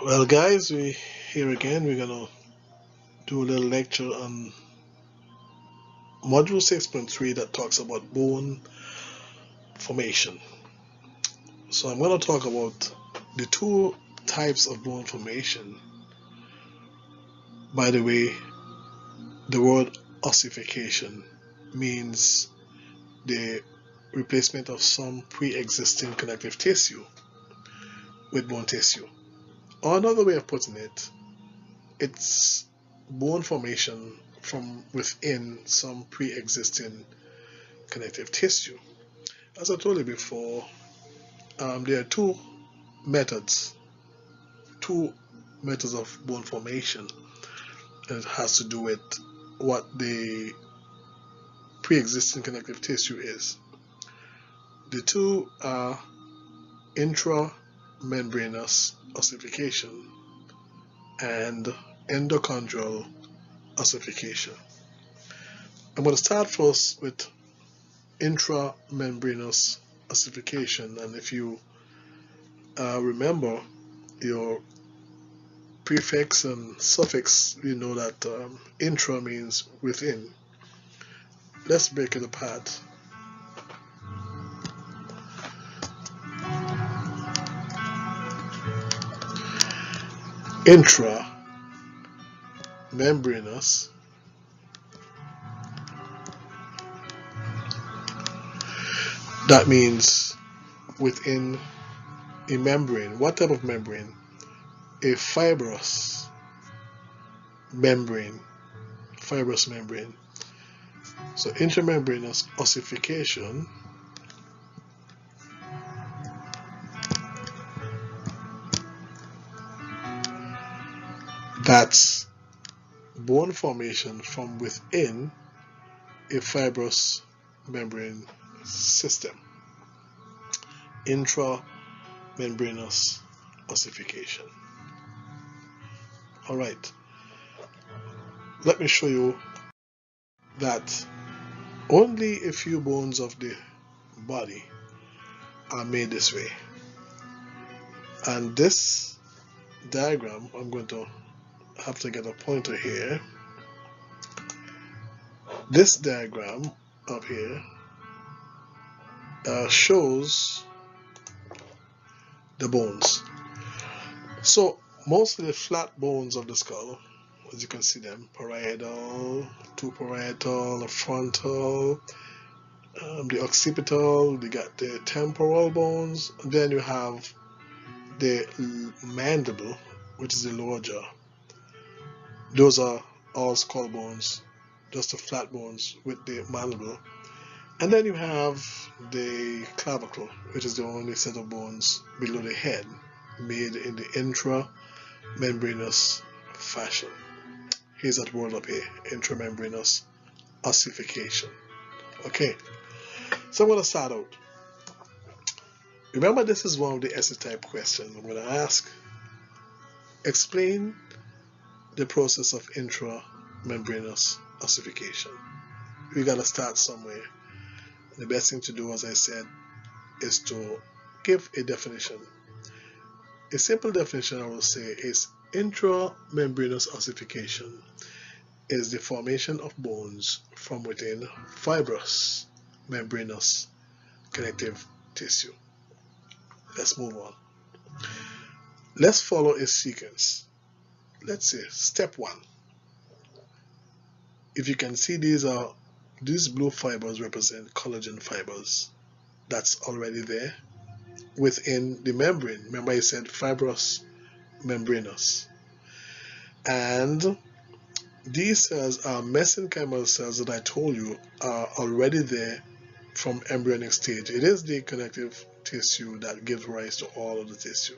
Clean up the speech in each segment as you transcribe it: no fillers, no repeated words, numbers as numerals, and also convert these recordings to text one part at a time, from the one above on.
Well, guys, we here again. We're gonna do a little lecture on module 6.3 that talks about bone formation. So I'm gonna talk about the two types of bone formation. By the way, the word ossification means the replacement of some pre-existing connective tissue with bone tissue. Or another way of putting it, it's bone formation from within some pre-existing connective tissue. As I told you before, there are methods, two methods of bone formation, and it has to do with what the pre-existing connective tissue is. The two are intramembranous ossification and endochondrial ossification. I'm going to start first with intramembranous ossification, and if you remember your prefix and suffix, you know that intra means within. Let's break it apart. Intramembranous that means within a membrane. What type of membrane? A fibrous membrane. So intramembranous ossification that's bone formation from within a fibrous membrane system. Intramembranous ossification. Alright, let me show you that only a few bones of the body are made this way. And this diagram, I'm going to have to get a pointer here. This diagram up here shows the bones. So most of the flat bones of the skull, as you can see them, parietal, two parietal, the frontal, the occipital, you got the temporal bones, and then you have the mandible, which is the lower jaw. Those are all skull bones, just the flat bones with the mandible. And then you have the clavicle, which is the only set of bones below the head, made in the intramembranous fashion. Here's that word up here, intramembranous ossification. Okay, so I'm going to start out. Remember, this is one of the essay type questions I'm going to ask. Explain the process of intramembranous ossification. We got to start somewhere. The best thing to do, as I said, is to give a definition. A simple definition I will say is intramembranous ossification is the formation of bones from within fibrous membranous connective tissue. Let's move on. Let's follow a sequence. Let's say step 1. If you can see, these blue fibers represent collagen fibers. That's already there within the membrane. Remember I said fibrous membranous. And these cells are mesenchymal cells that I told you are already there from embryonic stage. It is the connective tissue that gives rise to all of the tissue.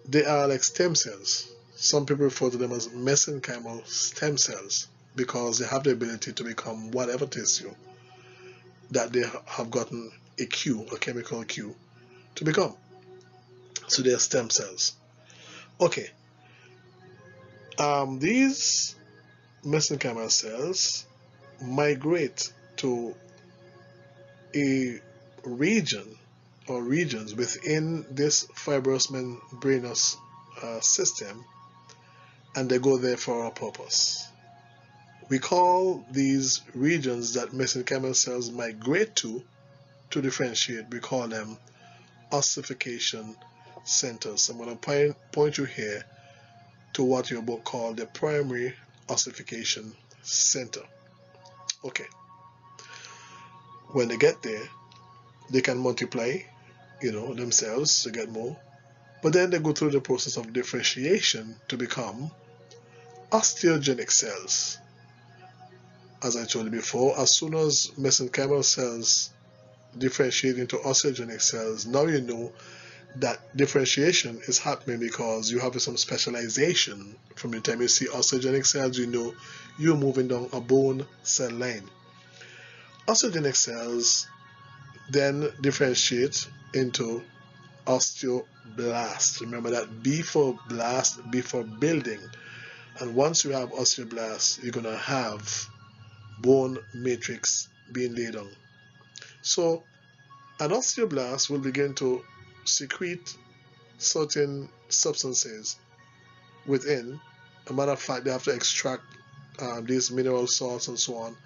They are like stem cells. Some people refer to them as mesenchymal stem cells because they have the ability to become whatever tissue that they have gotten a chemical cue to become. So they are stem cells. Okay. These mesenchymal cells migrate to a region or regions within this fibrous membranous system, and they go there for a purpose. We call these regions that mesenchymal cells migrate to differentiate, we call them ossification centers. So I'm going to point you here to what your book called the primary ossification center. Okay. When they get there, they can multiply, themselves to get more. But then they go through the process of differentiation to become osteogenic cells. As I told you before, as soon as mesenchymal cells differentiate into osteogenic cells, now you know that differentiation is happening because you have some specialization. From the time you see osteogenic cells, you know you're moving down a bone cell line. Osteogenic cells then differentiate into osteoblasts. Remember that B for blast, B for building. And once you have osteoblasts, you're going to have bone matrix being laid on. So an osteoblast will begin to secrete certain substances within. As a matter of fact, they have to extract these mineral salts and so on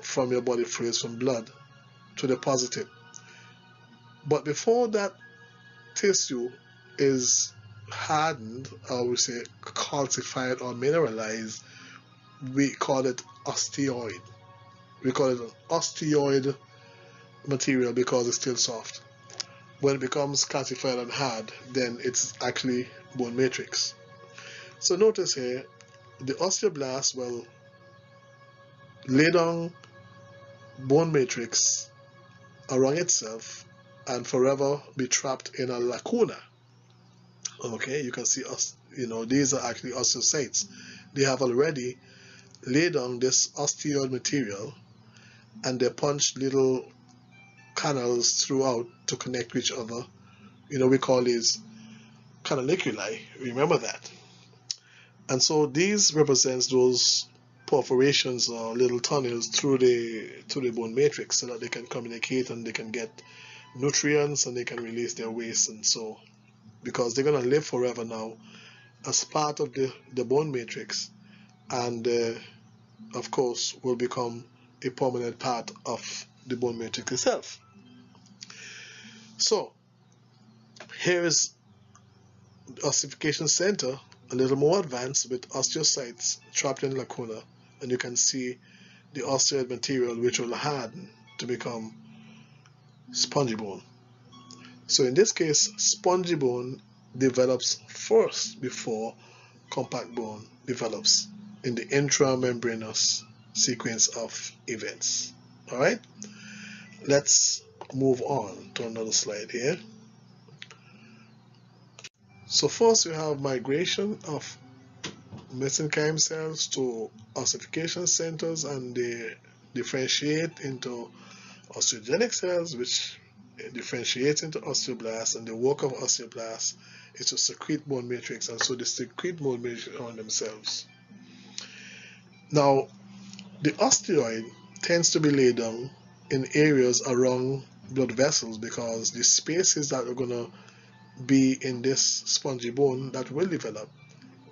from your body fluids, from blood, to deposit it. But before that tissue is hardened, or we say calcified or mineralized, we call it osteoid. We call it an osteoid material because it's still soft. When it becomes calcified and hard, then it's actually bone matrix. So notice here, the osteoblast will lay down bone matrix around itself and forever be trapped in a lacuna. Okay, you can see these are actually osteocytes. They have already laid down this osteoid material, and they punch little canals throughout to connect with each other. We call these canaliculi. Remember that. And so these represents those perforations or little tunnels through the bone matrix, so that they can communicate and they can get nutrients and they can release their waste. And so, because they're going to live forever now as part of the bone matrix, and of course will become a permanent part of the bone matrix itself. So here is the ossification center, a little more advanced, with osteocytes trapped in lacuna, and you can see the osteoid material which will harden to become spongy bone. So in this case, spongy bone develops first before compact bone develops in the intramembranous sequence of events. Alright, let's move on to another slide here. So first we have migration of mesenchymal cells to ossification centers, and they differentiate into osteogenic cells, which differentiate into osteoblasts, and the work of osteoblasts is to secrete bone matrix, and so they secrete bone matrix on themselves. Now, the osteoid tends to be laid down in areas around blood vessels, because the spaces that are going to be in this spongy bone that will develop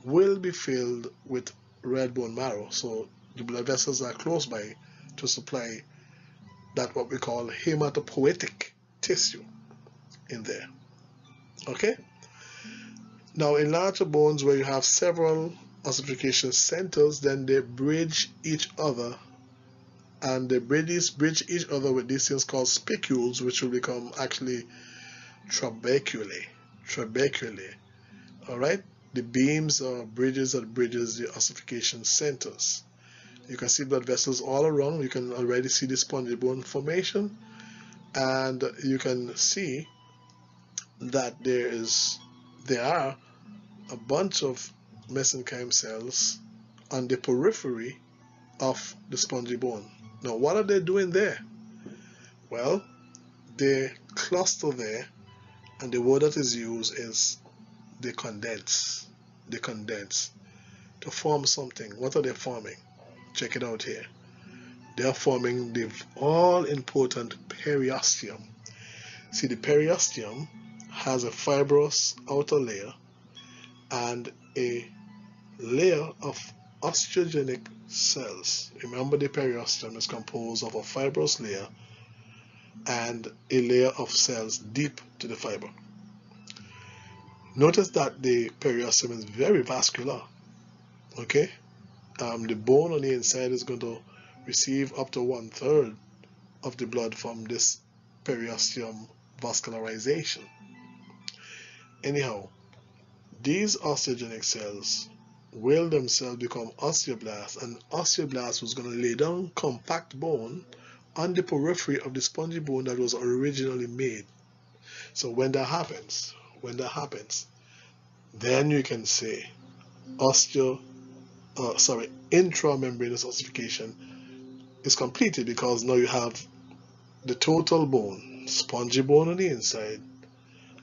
will be filled with red bone marrow. So the blood vessels are close by to supply that what we call hematopoietic tissue in there. Okay? Now in larger bones where you have several ossification centers, then they bridge each other, and they bridge each other with these things called spicules, which will become actually trabeculae. Alright? The beams or bridges that bridges the ossification centers. You can see blood vessels all around. You can already see the spongy bone formation, and you can see that there are a bunch of mesenchymal cells on the periphery of the spongy bone. Now, what are they doing there? Well, they cluster there, and the word that is used is they condense. They condense to form something. What are they forming? Check it out here. They are forming the all-important periosteum. See, the periosteum has a fibrous outer layer, and a layer of osteogenic cells. Remember, the periosteum is composed of a fibrous layer and a layer of cells deep to the fiber. Notice that the periosteum is very vascular. Okay, the bone on the inside is going to receive up to 1/3 of the blood from this periosteum vascularization. Anyhow, these osteogenic cells will themselves become osteoblasts, and osteoblast was going to lay down compact bone on the periphery of the spongy bone that was originally made. So when that happens, then you can say intramembranous ossification is completed, because now you have the total bone, spongy bone on the inside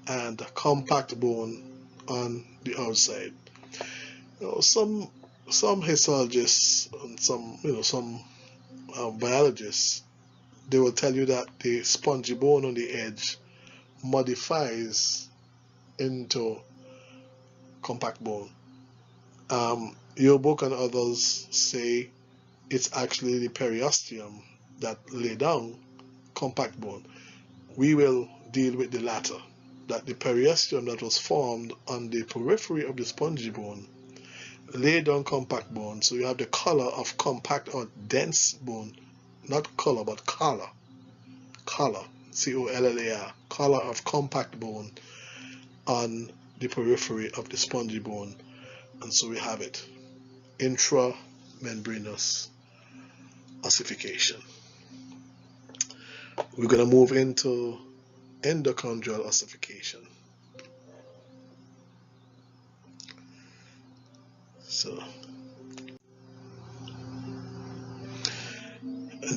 and compact bone on the outside. Some histologists and some biologists, they will tell you that the spongy bone on the edge modifies into compact bone. Your book and others say it's actually the periosteum that lay down compact bone. We will deal with the latter, that the periosteum that was formed on the periphery of the spongy bone lay down compact bone, so you have the color of compact or dense bone, not color but collar, C-O-L-L-A-R, collar of compact bone on the periphery of the spongy bone. And so we have it, intramembranous ossification. We're going to move into endochondrial ossification. So,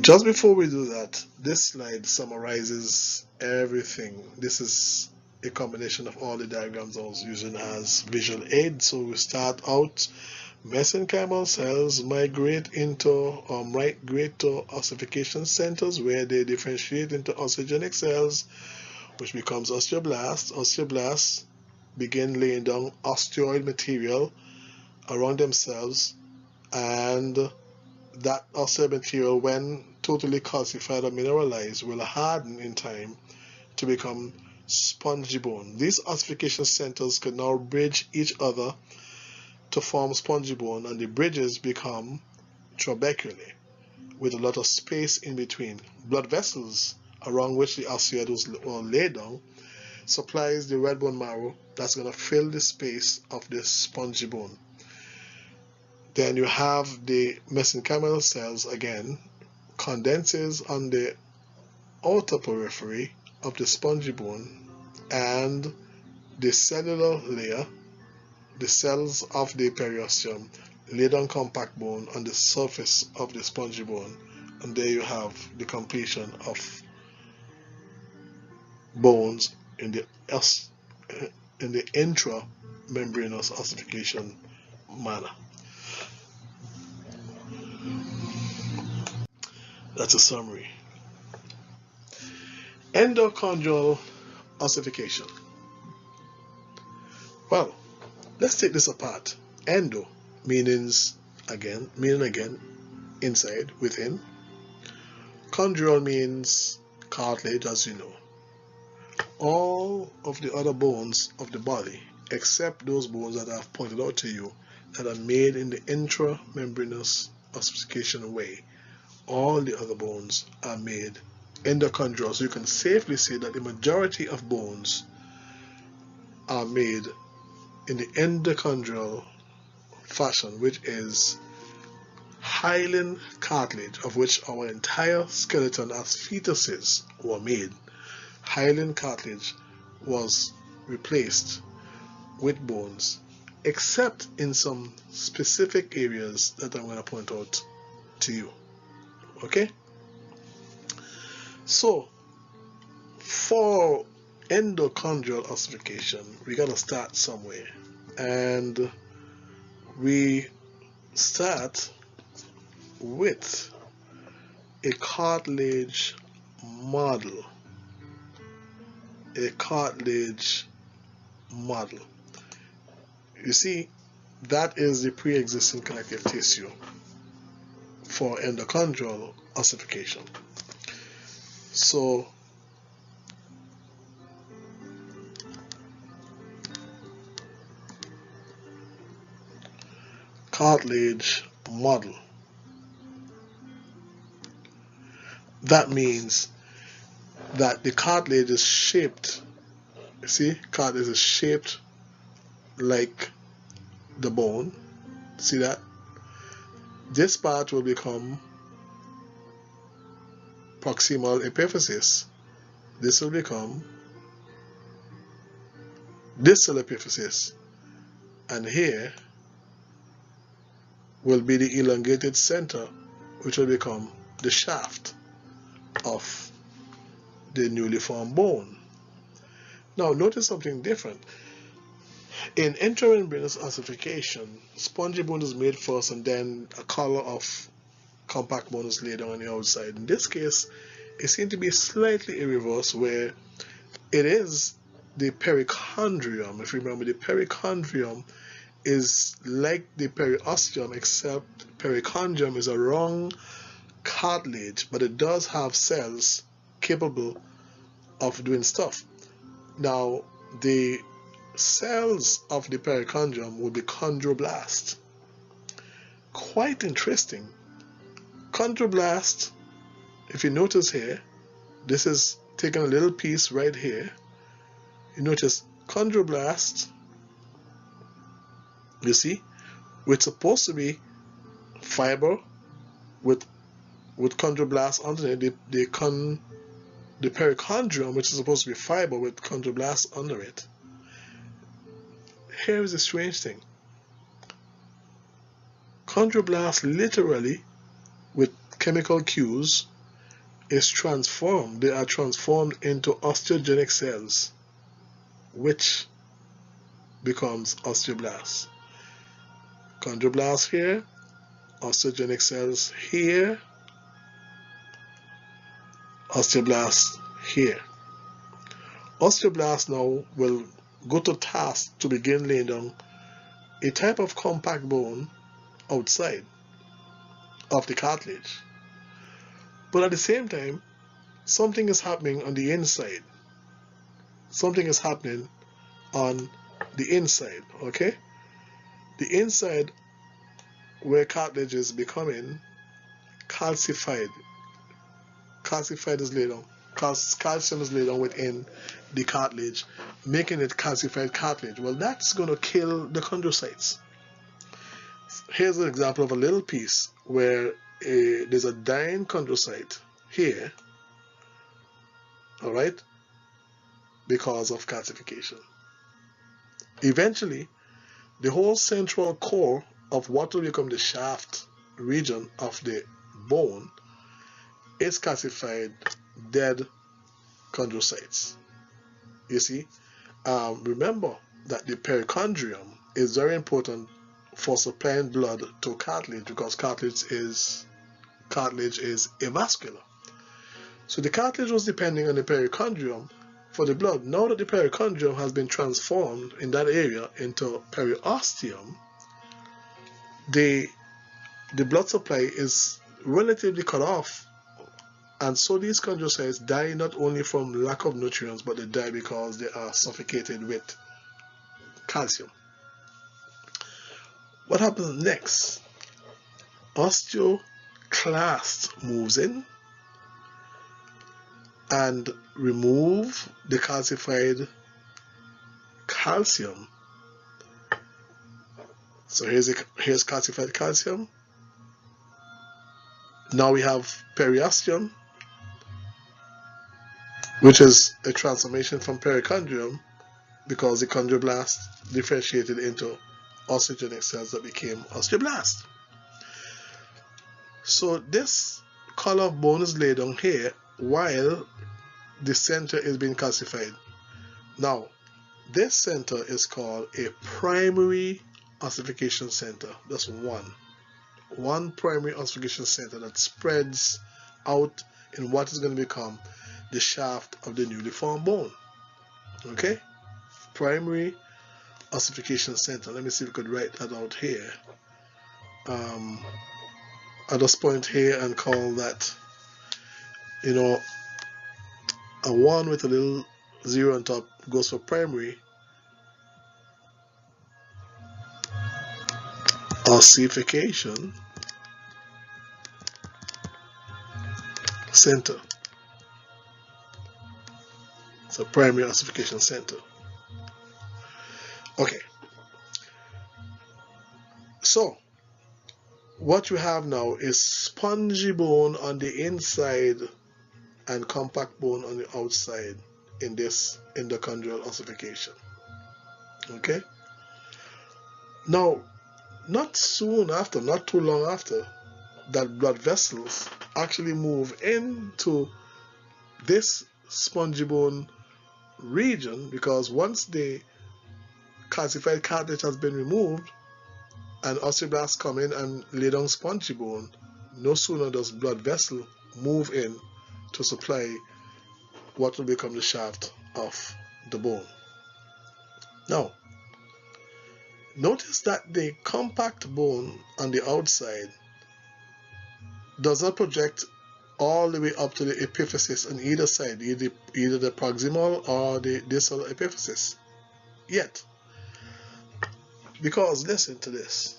just before we do that, this slide summarizes everything. This is a combination of all the diagrams I was using as visual aid. So we start out, mesenchymal cells migrate to ossification centers, where they differentiate into osteogenic cells, which becomes osteoblasts. Osteoblasts begin laying down osteoid material around themselves, and that osteoid material, when totally calcified or mineralized, will harden in time to become spongy bone. These ossification centers can now bridge each other to form spongy bone, and the bridges become trabeculae with a lot of space in between. Blood vessels around which the osteoid was laid down supplies the red bone marrow that's going to fill the space of this spongy bone. Then you have the mesenchymal cells again, condenses on the outer periphery of the spongy bone, and the cellular layer, the cells of the periosteum, lay down compact bone on the surface of the spongy bone, and there you have the completion of bones in the intramembranous ossification manner. That's a summary. Endochondrial ossification. Well, let's take this apart. Endo meaning again inside, within. Chondrial means cartilage, as you know. All of the other bones of the body, except those bones that I've pointed out to you that are made in the intramembranous ossification way, all the other bones are made endochondrial. So you can safely say that the majority of bones are made in the endochondrial fashion, which is hyaline cartilage, of which our entire skeleton as fetuses were made. Hyaline cartilage was replaced with bones, except in some specific areas that I'm going to point out to you. Okay? So, for endochondrial ossification, we got to start somewhere. And we start with a cartilage model. A cartilage model. You see, that is the pre-existing connective tissue for endochondral ossification. So cartilage model. That means that the cartilage is shaped, see, cartilage is shaped like the bone. See that? This part will become proximal epiphysis. This will become distal epiphysis. And here will be the elongated center, which will become the shaft of the newly formed bone. Now notice something different. In intramembranous ossification, spongy bone is made first and then a collar of compact bone is laid on the outside. In this case, it seems to be slightly in reverse, where it is the perichondrium. If you remember, the perichondrium is like the periosteum, except perichondrium is a wrong cartilage, but it does have cells capable of doing stuff. Now, the cells of the perichondrium will be chondroblast. Quite interesting. Chondroblast, if you notice here, this is taking a little piece right here. You notice chondroblast, you see, which is supposed to be fiber with chondroblast underneath, the perichondrium, which is supposed to be fiber with chondroblast under it. Here is the strange thing. Chondroblast literally, with chemical cues, is transformed. They are transformed into osteogenic cells, which becomes osteoblast. Chondroblast here, osteogenic cells here, osteoblast here. Osteoblast now will go to task to begin laying down a type of compact bone outside of the cartilage. But at the same time, something is happening on the inside. Something is happening on the inside, okay? The inside, where cartilage is becoming calcified. Calcified is laid on. Calcium is laid on within the cartilage, making it calcified cartilage. Well, that's going to kill the chondrocytes. Here's an example of a little piece where there's a dying chondrocyte here, all right, because of calcification. Eventually, the whole central core of what will become the shaft region of the bone is calcified dead chondrocytes. You see, remember that the perichondrium is very important for supplying blood to cartilage, because cartilage is avascular. So the cartilage was depending on the perichondrium for the blood. Now that the perichondrium has been transformed in that area into periosteum, the blood supply is relatively cut off, and so these chondrocytes die not only from lack of nutrients, but they die because they are suffocated with calcium. What happens next? Osteoclast moves in and remove the calcified calcium. So here's calcified calcium. Now we have periosteum, which is a transformation from perichondrium, because the chondroblast differentiated into osteogenic cells that became osteoblast. So this collar of bone is laid on here while the center is being calcified. Now, this center is called a primary ossification center. That's one primary ossification center that spreads out in what is going to become the shaft of the newly formed bone. Okay? Primary ossification center. Let me see if we could write that out here. I'll just point here and call that, you know, a 1 with a little 0 on top goes for primary ossification center. So primary ossification center. Okay. So what we have now is spongy bone on the inside and compact bone on the outside in this endochondrial ossification. Okay. Now, not soon after, not too long after, that blood vessels actually move into this spongy bone region, because once the calcified cartilage has been removed and osteoblasts come in and lay down spongy bone, no sooner does blood vessel move in to supply what will become the shaft of the bone. Now, notice that the compact bone on the outside does not project all the way up to the epiphysis on either side, either the proximal or the distal epiphysis yet. Because listen to this.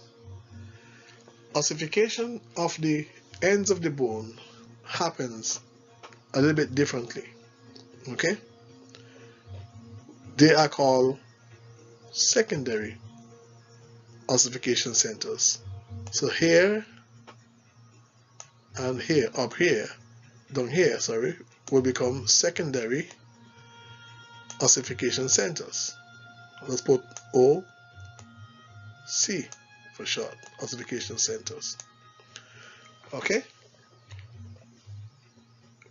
Ossification of the ends of the bone happens a little bit differently. Okay? They are called secondary ossification centers. So here and here, up here, down here, sorry, will become secondary ossification centers. Let's put OC for short, ossification centers. Okay?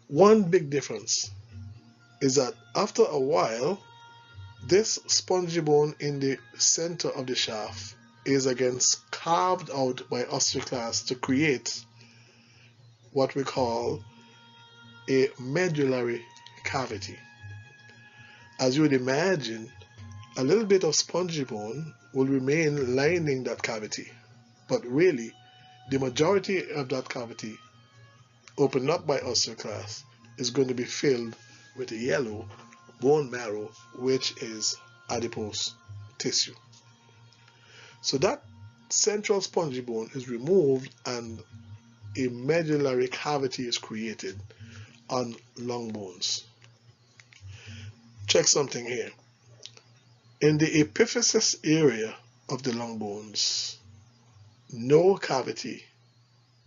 One big difference is that after a while, this spongy bone in the center of the shaft is again carved out by osteoclasts to create what we call a medullary cavity. As you would imagine, a little bit of spongy bone will remain lining that cavity, but really the majority of that cavity opened up by osteoclasts is going to be filled with a yellow bone marrow, which is adipose tissue. So that central spongy bone is removed and a medullary cavity is created on long bones. Check something here. In the epiphysis area of the long bones, no cavity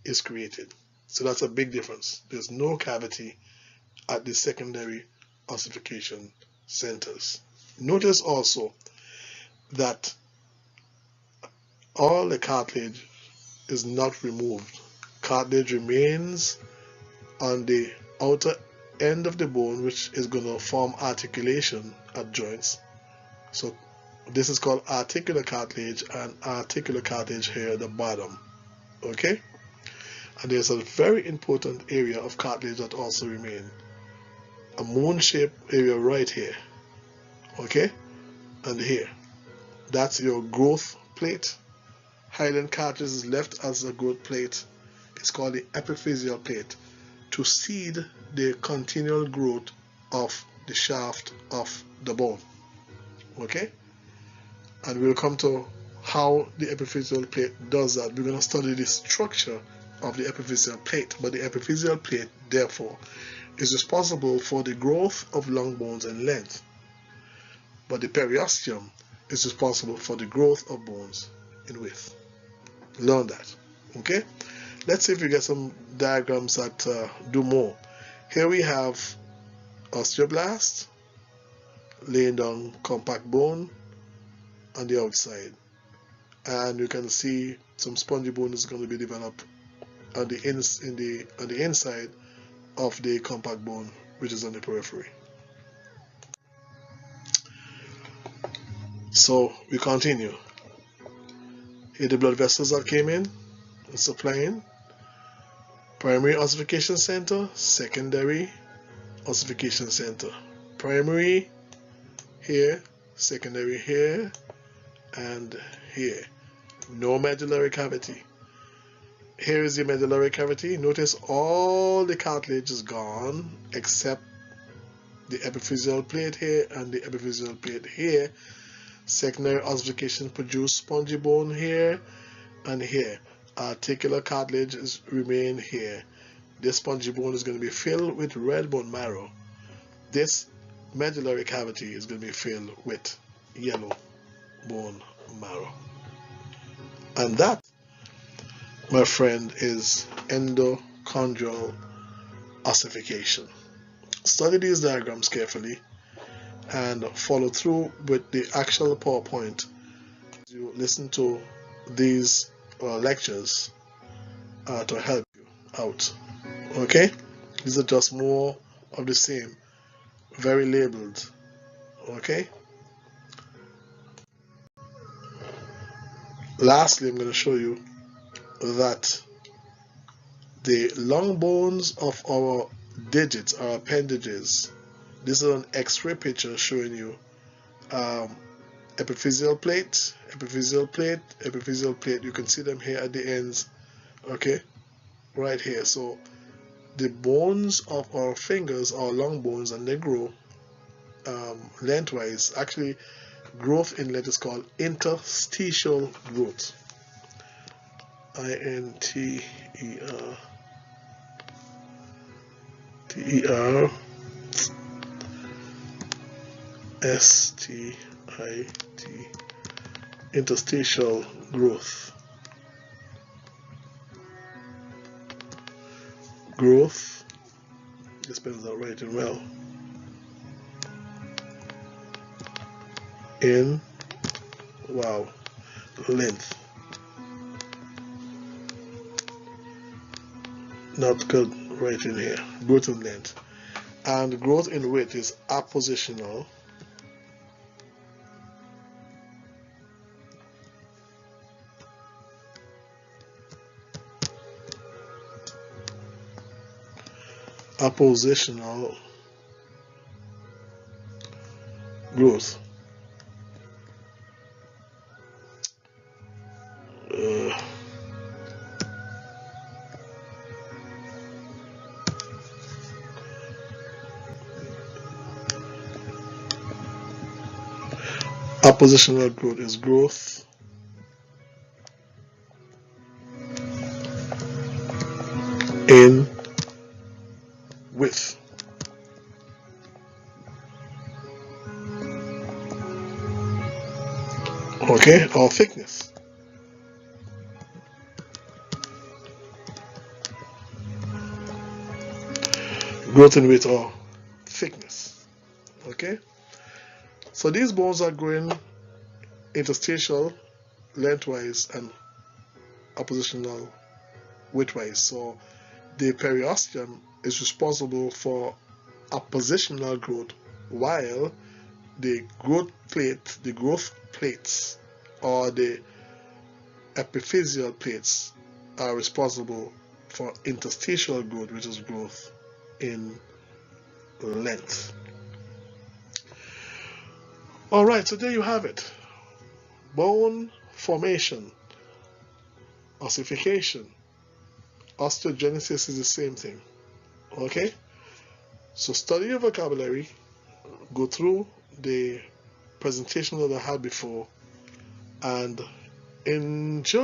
is created. So that's a big difference. There's no cavity at the secondary ossification centers. Notice also that all the cartilage is not removed. Cartilage remains on the outer end of the bone, which is going to form articulation at joints. So this is called articular cartilage, and articular cartilage here at the bottom. Okay? And there's a very important area of cartilage that also remain. A moon-shaped area right here. Okay? And here. That's your growth plate. Hyaline cartilage is left as a growth plate. It's called the epiphyseal plate to seed the continual growth of the shaft of the bone. Okay? And we'll come to how the epiphyseal plate does that. We're going to study the structure of the epiphyseal plate, but the epiphyseal plate, therefore, is responsible for the growth of long bones in length, but the periosteum is responsible for the growth of bones in width. Learn that. Okay? Let's see if we get some diagrams that do more. Here we have osteoblast laying down compact bone on the outside, and you can see some spongy bone is going to be developed on the inside of the compact bone, which is on the periphery. So we continue. Here the blood vessels that came in and supplying primary ossification center, secondary ossification center. Primary here, secondary here, and here. No medullary cavity. Here is the medullary cavity. Notice all the cartilage is gone except the epiphyseal plate here and the epiphyseal plate here. Secondary ossification produced spongy bone here and here. Articular cartilage remain here. This spongy bone is going to be filled with red bone marrow. This medullary cavity is going to be filled with yellow bone marrow. And that, my friend, is endochondrial ossification. Study these diagrams carefully and follow through with the actual PowerPoint. You listen to these lectures to help you out. Okay? These are just more of the same, very labeled. Okay? Lastly, I'm going to show you that the long bones of our digits, our appendages, this is an X-ray picture showing you epiphyseal plate, epiphyseal plate, epiphyseal plate. You can see them here at the ends, okay, right here. So the bones of our fingers are long bones and they grow lengthwise. Actually, growth in length is called interstitial growth. INTERSTIT, interstitial growth. Growth, this pen is not writing well. In, wow, length. Not good writing here. Growth in length. And growth in width is appositional. Appositional growth. Appositional growth is growth in width. Okay, or thickness. Growth in width or thickness. Okay, so these bones are growing interstitial, lengthwise, and appositional widthwise. So the periosteum is responsible for appositional growth, while the growth plates, or the epiphyseal plates, are responsible for interstitial growth, which is growth in length. Alright, so there you have it. Bone formation, ossification, osteogenesis is the same thing. Okay? So study your vocabulary, go through the presentation that I had before, and enjoy.